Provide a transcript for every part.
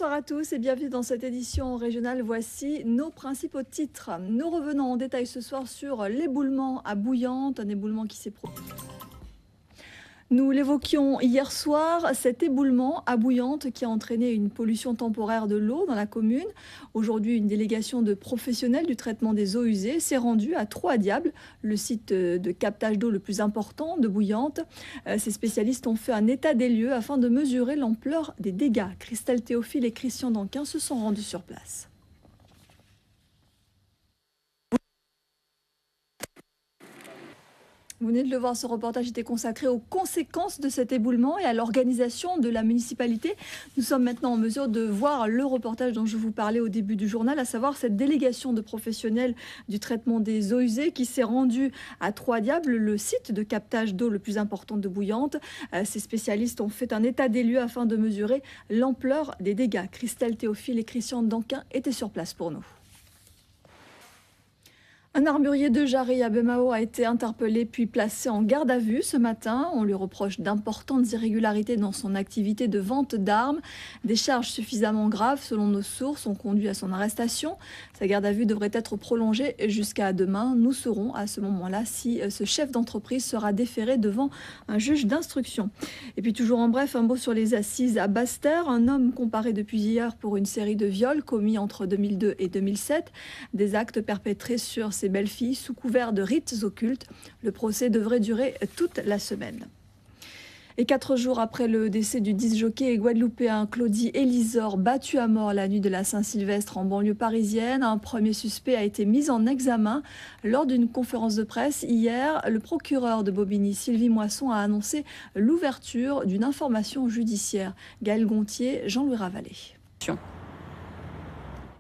Bonsoir à tous et bienvenue dans cette édition régionale. Voici nos principaux titres. Nous revenons en détail ce soir sur l'éboulement à Bouillante, un éboulement qui s'est produit. Nous l'évoquions hier soir, cet éboulement à Bouillante qui a entraîné une pollution temporaire de l'eau dans la commune. Aujourd'hui, une délégation de professionnels du traitement des eaux usées s'est rendue à Trois-Diables, le site de captage d'eau le plus important de Bouillante. Ces spécialistes ont fait un état des lieux afin de mesurer l'ampleur des dégâts. Christelle Théophile et Christian Danquin se sont rendus sur place. Vous venez de le voir, ce reportage était consacré aux conséquences de cet éboulement et à l'organisation de la municipalité. Nous sommes maintenant en mesure de voir le reportage dont je vous parlais au début du journal, à savoir cette délégation de professionnels du traitement des eaux usées qui s'est rendue à Trois-Diables, le site de captage d'eau le plus important de Bouillante. Ces spécialistes ont fait un état des lieux afin de mesurer l'ampleur des dégâts. Christelle Théophile et Christian Danquin étaient sur place pour nous. Un armurier de Jarry à Bemao a été interpellé puis placé en garde à vue ce matin. On lui reproche d'importantes irrégularités dans son activité de vente d'armes. Des charges suffisamment graves, selon nos sources, ont conduit à son arrestation. Sa garde à vue devrait être prolongée jusqu'à demain. Nous saurons à ce moment-là si ce chef d'entreprise sera déféré devant un juge d'instruction. Et puis toujours en bref, un mot sur les assises à Basse-Terre. Un homme comparé depuis hier pour une série de viols commis entre 2002 et 2007. Des actes perpétrés sur ses belles-filles sous couvert de rites occultes. Le procès devrait durer toute la semaine. Et 4 jours après le décès du disc-jockey guadeloupéen Claudie Elisor, battu à mort la nuit de la Saint-Sylvestre en banlieue parisienne, un premier suspect a été mis en examen. Lors d'une conférence de presse hier, le procureur de Bobigny, Sylvie Moisson, a annoncé l'ouverture d'une information judiciaire. Gaël Gontier, Jean-Louis Ravalet.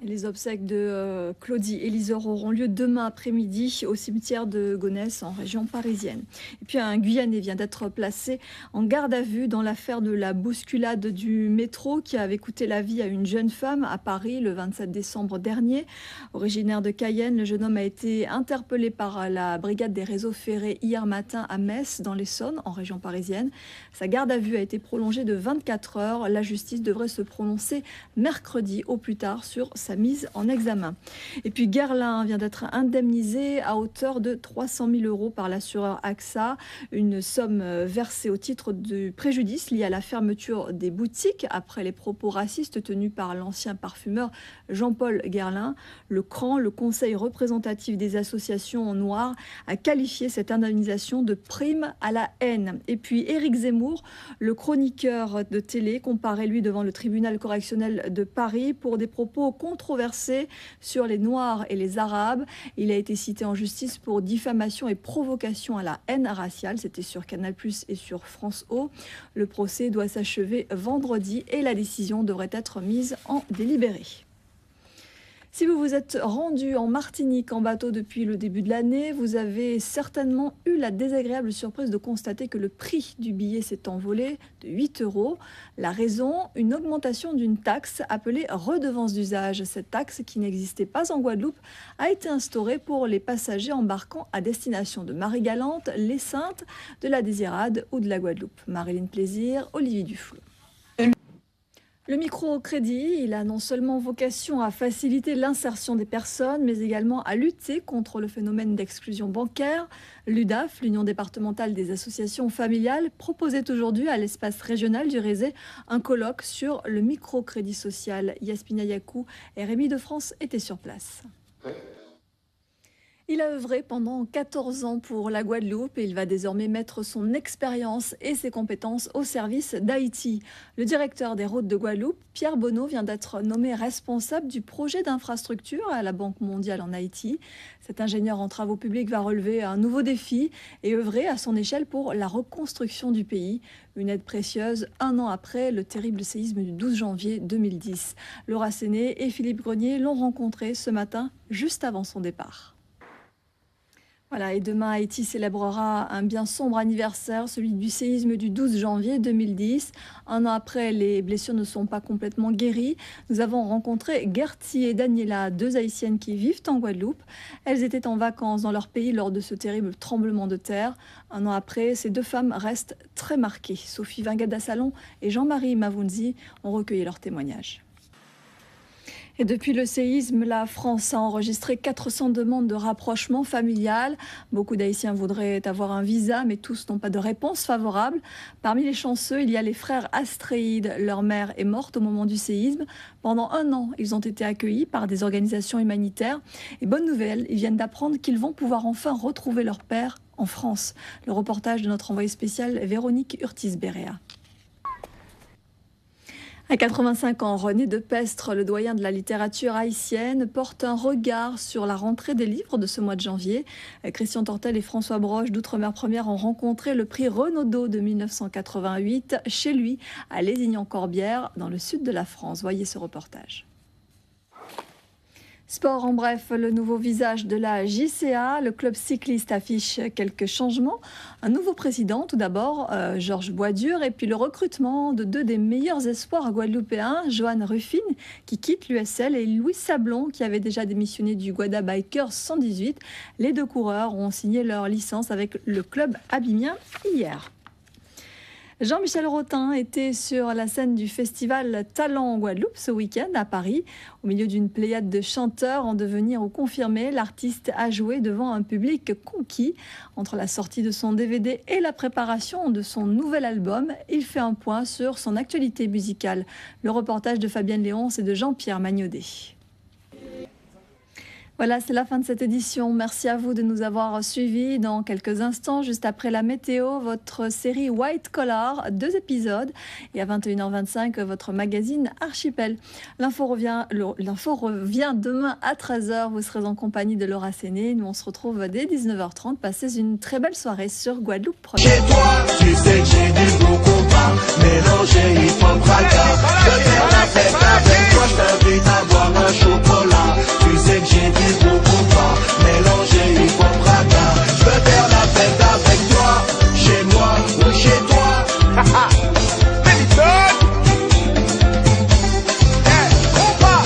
Les obsèques de Claudie Elisor auront lieu demain après-midi au cimetière de Gonesse en région parisienne. Et puis un Guyanais vient d'être placé en garde à vue dans l'affaire de la bousculade du métro qui avait coûté la vie à une jeune femme à Paris le 27 décembre dernier. Originaire de Cayenne, le jeune homme a été interpellé par la brigade des réseaux ferrés hier matin à Metz dans l'Essonne en région parisienne. Sa garde à vue a été prolongée de 24 heures. La justice devrait se prononcer mercredi au plus tard sur sa mise en examen. Et puis Guerlain vient d'être indemnisé à hauteur de 300 000 € par l'assureur AXA, une somme versée au titre du préjudice lié à la fermeture des boutiques après les propos racistes tenus par l'ancien parfumeur Jean-Paul Guerlain. Le CRAN, le Conseil représentatif des associations en noir, a qualifié cette indemnisation de prime à la haine. Et puis Éric Zemmour, le chroniqueur de télé, comparaît lui devant le tribunal correctionnel de Paris pour des propos controversé sur les Noirs et les Arabes. Il a été cité en justice pour diffamation et provocation à la haine raciale. C'était sur Canal+ et sur France O. Le procès doit s'achever vendredi et la décision devrait être mise en délibéré. Si vous vous êtes rendu en Martinique en bateau depuis le début de l'année, vous avez certainement eu la désagréable surprise de constater que le prix du billet s'est envolé de 8 €. La raison, une augmentation d'une taxe appelée redevance d'usage. Cette taxe, qui n'existait pas en Guadeloupe, a été instaurée pour les passagers embarquant à destination de Marie-Galante, les Saintes, de la Désirade ou de la Guadeloupe. Marilyn Plaisir, Olivier Duflot. Le microcrédit, il a non seulement vocation à faciliter l'insertion des personnes, mais également à lutter contre le phénomène d'exclusion bancaire. L'UDAF, l'Union départementale des associations familiales, proposait aujourd'hui à l'espace régional du Rézé un colloque sur le microcrédit social. Yaspina Yakou et Rémi de France étaient sur place. Il a œuvré pendant 14 ans pour la Guadeloupe et il va désormais mettre son expérience et ses compétences au service d'Haïti. Le directeur des routes de Guadeloupe, Pierre Bonneau, vient d'être nommé responsable du projet d'infrastructure à la Banque mondiale en Haïti. Cet ingénieur en travaux publics va relever un nouveau défi et œuvrer à son échelle pour la reconstruction du pays. Une aide précieuse un an après le terrible séisme du 12 janvier 2010. Laura Séné et Philippe Grenier l'ont rencontré ce matin, juste avant son départ. Voilà, et demain, Haïti célébrera un bien sombre anniversaire, celui du séisme du 12 janvier 2010. Un an après, les blessures ne sont pas complètement guéries. Nous avons rencontré Gertie et Daniela, 2 Haïtiennes qui vivent en Guadeloupe. Elles étaient en vacances dans leur pays lors de ce terrible tremblement de terre. Un an après, ces 2 femmes restent très marquées. Sophie Vingada-Salon et Jean-Marie Mavounzi ont recueilli leurs témoignages. Et depuis le séisme, la France a enregistré 400 demandes de rapprochement familial. Beaucoup d'Haïtiens voudraient avoir un visa, mais tous n'ont pas de réponse favorable. Parmi les chanceux, il y a les frères Astréide. Leur mère est morte au moment du séisme. Pendant 1 an, ils ont été accueillis par des organisations humanitaires. Et bonne nouvelle, ils viennent d'apprendre qu'ils vont pouvoir enfin retrouver leur père en France. Le reportage de notre envoyée spéciale Véronique Urtis-Béréa. À 85 ans, René de Pestre, le doyen de la littérature haïtienne, porte un regard sur la rentrée des livres de ce mois de janvier. Christian Tortel et François Broche d'Outre-mer Première ont rencontré le prix Renaudot de 1988 chez lui, à Lézignan-Corbière, dans le sud de la France. Voyez ce reportage. Sport en bref, le nouveau visage de la JCA. Le club cycliste affiche quelques changements. Un nouveau président, tout d'abord, Georges Boisdur, et puis le recrutement de 2 des meilleurs espoirs guadeloupéens, Johan Ruffin, qui quitte l'USL, et Louis Sablon, qui avait déjà démissionné du Guada Bikers 118. Les 2 coureurs ont signé leur licence avec le club abymien hier. Jean-Michel Rotin était sur la scène du festival Talent en Guadeloupe ce week-end à Paris. Au milieu d'une pléiade de chanteurs en devenir ou confirmés, l'artiste a joué devant un public conquis. Entre la sortie de son DVD et la préparation de son nouvel album, il fait un point sur son actualité musicale. Le reportage de Fabienne Léonce et de Jean-Pierre Magnodet. Voilà, c'est la fin de cette édition. Merci à vous de nous avoir suivis. Dans quelques instants, juste après la météo, votre série White Collar, 2 épisodes. Et à 21h25, votre magazine Archipel. L'info revient demain à 13h. Vous serez en compagnie de Laura Séné. Nous, on se retrouve dès 19h30. Passez une très belle soirée sur Guadeloupe Première. Chez toi, tu sais que j'ai du bon compas. Mélanger, il faut braquer. Je vais faire la fête avec toi. Je t'invite à boire un chocolat. Tu sais que j'ai du bon compas. Mélanger, il faut braquer. Je veux faire la fête avec toi. Chez moi ou chez toi. Haha, compas.